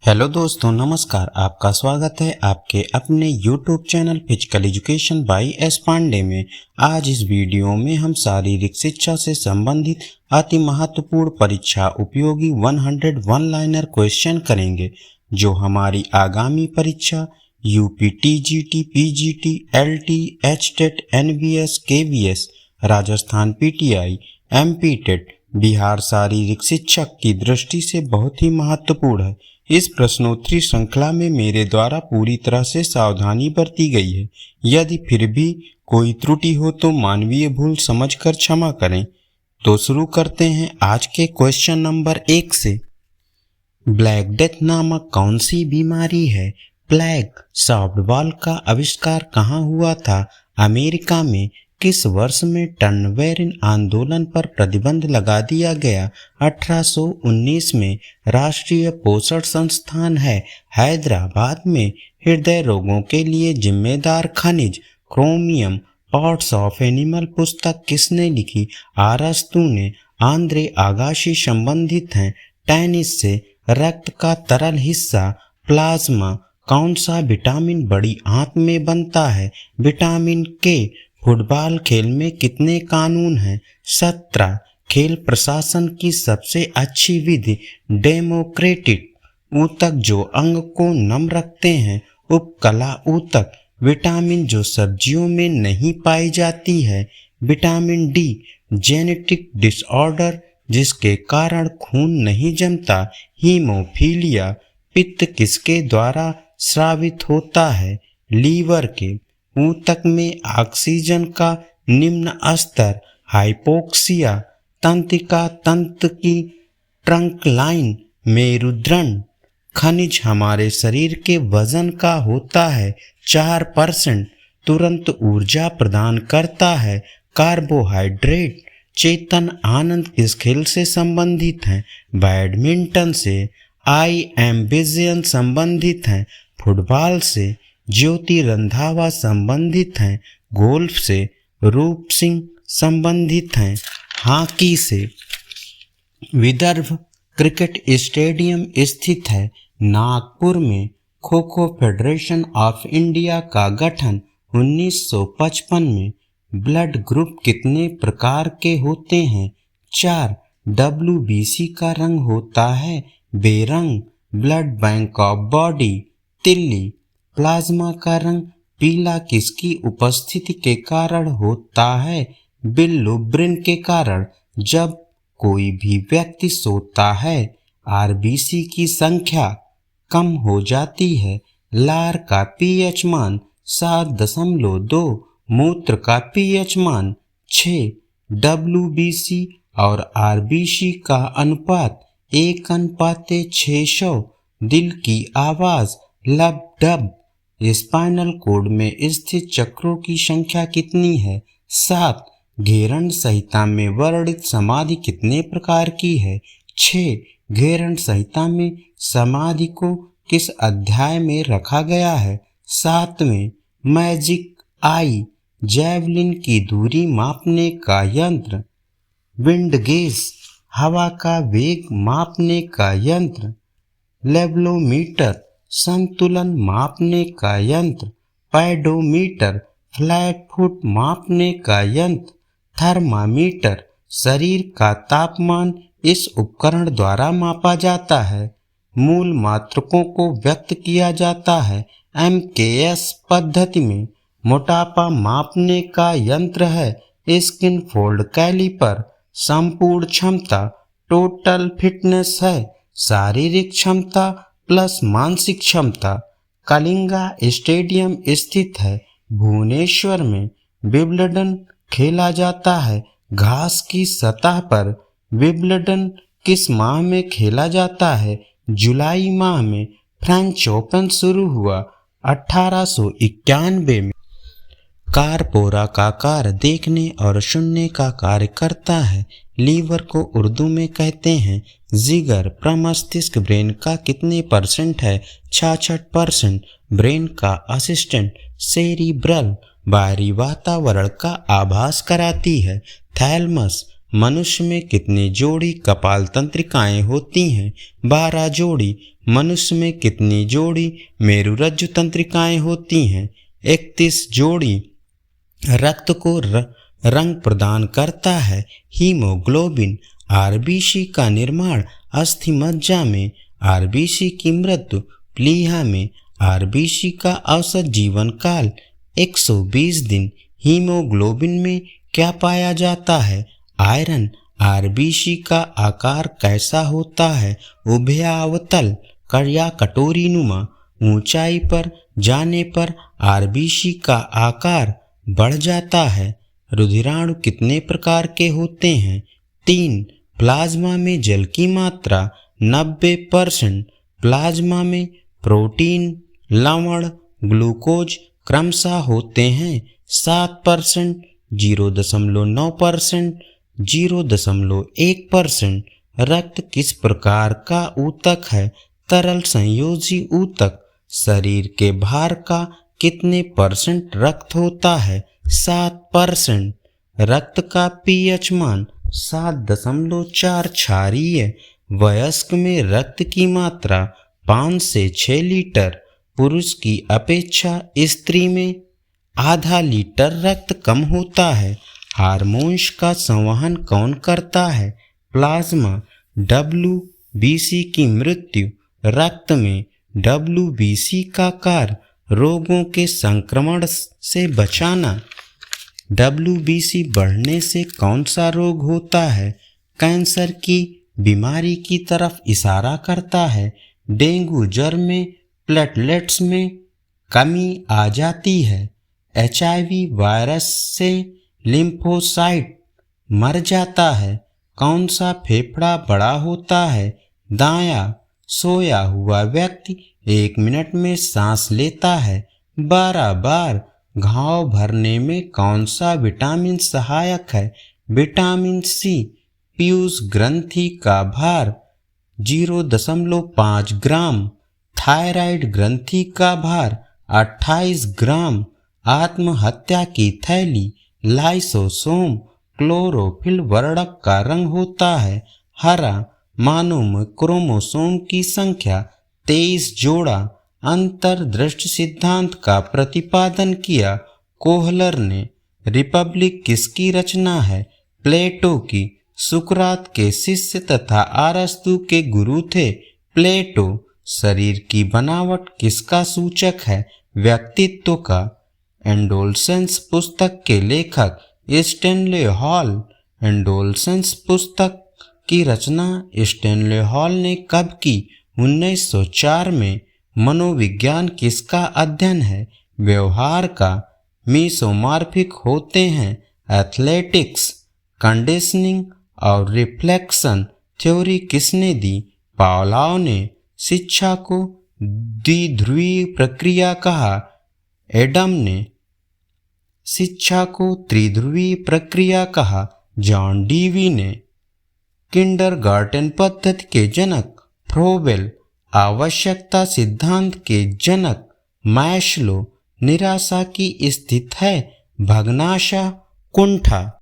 Hello दोस्तों, नमस्कार। आपका स्वागत है आपके अपने YouTube channel physical education by S Pandey में। आज इस वीडियो में हम शारीरिक शिक्षा से संबंधित अति महत्वपूर्ण परीक्षा उपयोगी 101 लाइनर क्वेश्चन करेंगे, जो हमारी आगामी परीक्षा UP TGT, PGT, LT, HTET, NVS, KVS, Rajasthan PTI, MP TET, Bihar शारीरिक शिक्षक की दृष्टि से बहुत ही महत्वपूर्ण है। इस प्रश्नोत्तरी श्रृंखला में मेरे द्वारा पूरी तरह से सावधानी बरती गई है। यदि फिर भी कोई त्रुटि हो तो मानवीय भूल समझकर क्षमा करें। तो शुरू करते हैं आज के क्वेश्चन नंबर 1 से। ब्लैक डेथ नामक कौन सी बीमारी है? प्लेग सॉफ्टबॉल का आविष्कार कहाँ हुआ था? अमेरिका में। किस वर्ष में टर्नवेरिन आंदोलन पर प्रतिबंध लगा दिया गया? 1819 में। राष्ट्रीय पोषण संस्थान है हैदराबाद में। हृदय रोगों के लिए जिम्मेदार खनिज क्रोमियम। पार्ट्स ऑफ एनिमल पुस्तक किसने लिखी? अरस्तु ने। आंद्रे आगाशी संबंधित हैं टेनिस से। रक्त का तरल हिस्सा प्लाज्मा। कौन सा विटामिन बड़ी आंत में बनता है? विटामिन के। फुटबॉल खेल में कितने कानून हैं? 17। खेल प्रशासन की सबसे अच्छी विधि डेमोक्रेटिक। ऊतक जो अंग को नम रखते हैं उपकला ऊतक। विटामिन जो सब्जियों में नहीं पाई जाती है विटामिन डी। जेनेटिक डिसऑर्डर जिसके कारण खून नहीं जमता हीमोफीलिया। पित्त किसके द्वारा स्रावित होता है? लीवर के। ऊतक में ऑक्सीजन का निम्न स्तर हाइपोक्सिया। तंत्रिका तंत्र की ट्रंक लाइन मेरुदंड। खनिज हमारे शरीर के वजन का होता है 4%। तुरंत ऊर्जा प्रदान करता है कार्बोहाइड्रेट। चेतन आनंद किस खेल से संबंधित हैं? बैडमिंटन से। आई एम विजयन संबंधित हैं फुटबॉल से। ज्योति रंधावा संबंधित हैं गोल्फ से। रूप सिंह संबंधित हैं हॉकी से। विदर्भ क्रिकेट स्टेडियम स्थित है नागपुर में। Kho kho federation of India का गठन 1955 में। ब्लड ग्रुप कितने प्रकार के होते हैं? 4। WBC का रंग होता है बेरंग। ब्लड बैंक ऑफ बॉडी तिल्ली। प्लाज्मा का रंग पीला किसकी उपस्थिति के कारण होता है? बिलिरुबिन के कारण। जब कोई भी व्यक्ति सोता है आरबीसी की संख्या कम हो जाती है। लार का पीएच मान 7.2। मूत्र का पीएच मान 6। WBC और आरबीसी का अनुपात 1:600। दिल की आवाज लब डब। स्पाइनल कोड में स्थित चक्रों की संख्या कितनी है? 7। घेरण संहिता में वर्णित समाधि कितने प्रकार की है? 6। घेरण संहिता में समाधि को किस अध्याय में रखा गया है? 7वें। मैजिक आई जैवलिन की दूरी मापने का यंत्र। विंड गेज हवा का वेग मापने का यंत्र। लेवलोमीटर संतुलन मापने का यंत्र। पैडोमीटर फ्लैट फुट मापने का यंत्र। थर्मामीटर शरीर का तापमान इस उपकरण द्वारा मापा जाता है। मूल मात्रकों को व्यक्त किया जाता है MKS पद्धति में। मोटापा मापने का यंत्र है स्किन फोल्ड कैलिपर। संपूर्ण क्षमता टोटल फिटनेस है शारीरिक क्षमता प्लस मानसिक क्षमता। कलिंगा स्टेडियम स्थित है भुवनेश्वर में। विंबलडन खेला जाता है घास की सतह पर। विंबलडन किस माह में खेला जाता है? जुलाई माह में। फ्रेंच ओपन शुरू हुआ 1891 में। कारपोरा का कार्य देखने और सुनने का कार्य करता है। लीवर को उर्दू में कहते हैं जिगर। प्रमस्तिष्क ब्रेन का कितने % है? 66%। ब्रेन का असिस्टेंट सेरिब्रल बाहरी वातावरण का आभास कराती है। थैलमस मनुष्य में कितनी जोड़ी कपाल तंत्रिकाएं होती हैं? 12 जोड़ी। मनुष्य में कितनी जोड़ी मेरुरज्जु तंत्रिकाएं होती हैं? 31 जोड़ी। रक्त को रंग प्रदान करता है हीमोग्लोबिन। आरबीसी का निर्माण अस्थि मज्जा में, आरबीसी की मृत्यु प्लीहा में। आरबीसी का औसत जीवन काल 120 दिन। हीमोग्लोबिन में क्या पाया जाता है? आयरन। आरबीसी का आकार कैसा होता है? उभयावतल या कटोरी नुमा। ऊंचाई पर जाने पर आरबीसी का आकार बढ़ जाता है। रुधिराणु कितने प्रकार के होते हैं? 3। प्लाज्मा में जल की मात्रा 90%। प्लाज्मा में प्रोटीन, लवण, ग्लूकोज क्रमशः होते हैं 7%, 0.9%, 0.1%। रक्त किस प्रकार का ऊतक है? तरल संयोजी ऊतक। शरीर के भार का कितने % रक्त होता है? 7%। रक्त का पीएच मान 7.4 क्षारीय। वयस्क में रक्त की मात्रा 5 से 6 लीटर। पुरुष की अपेक्षा स्त्री में आधा लीटर रक्त कम होता है। हार्मोन्स का संवहन कौन करता है? प्लाज्मा। WBC की मृत्यु। रक्त में WBC का कार्य रोगों के संक्रमण से बचाना। WBC बढ़ने से कौन सा रोग होता है? कैंसर की बीमारी की तरफ इशारा करता है। डेंगू ज्वर में प्लेटलेट्स में कमी आ जाती है। HIV वायरस से लिम्फोसाइट मर जाता है। कौन सा फेफड़ा बड़ा होता है? दायां। सोया हुआ व्यक्ति 1 मिनट में सांस लेता है 12 बार। घाव भरने में कौन सा विटामिन सहायक है? Vitamin C। पीयूष ग्रंथि का भार 0.5 ग्राम। थायराइड ग्रंथि का भार 28 ग्राम। आत्महत्या की थैली लाइसोसोम। क्लोरोफिल वर्णक का रंग होता है हरा। मानव में क्रोमोसोम की संख्या 23 जोड़ा। अंतर्दृष्टि सिद्धांत का प्रतिपादन किया कोहलर ने। रिपब्लिक किसकी रचना है? प्लेटो की। सुकरात के शिष्य तथा अरस्तु के गुरु थे प्लेटो। शरीर की बनावट किसका सूचक है? व्यक्तित्व का। एंडोलसेंस पुस्तक के लेखक स्टैनले हॉल। एंडोलसेंस पुस्तक की रचना स्टैनले हॉल ने कब की? 1904 में। मनोविज्ञान किसका अध्ययन है? व्यवहार का। मीसोमॉर्फिक होते हैं एथलेटिक्स, कंडीशनिंग और रिफ्लेक्शन थ्योरी किसने दी? पावलोव ने। शिक्षा को द्विध्रुवीय प्रक्रिया कहा एडम ने। शिक्षा को त्रिध्रुवीय प्रक्रिया कहा जॉन डीवी ने। किंडरगार्टन पद्धति के जनक फ्रोबेल। आवश्यकता सिद्धांत के जनक मैस्लो। निराशा की स्थिति है भग्नाशा कुंठा।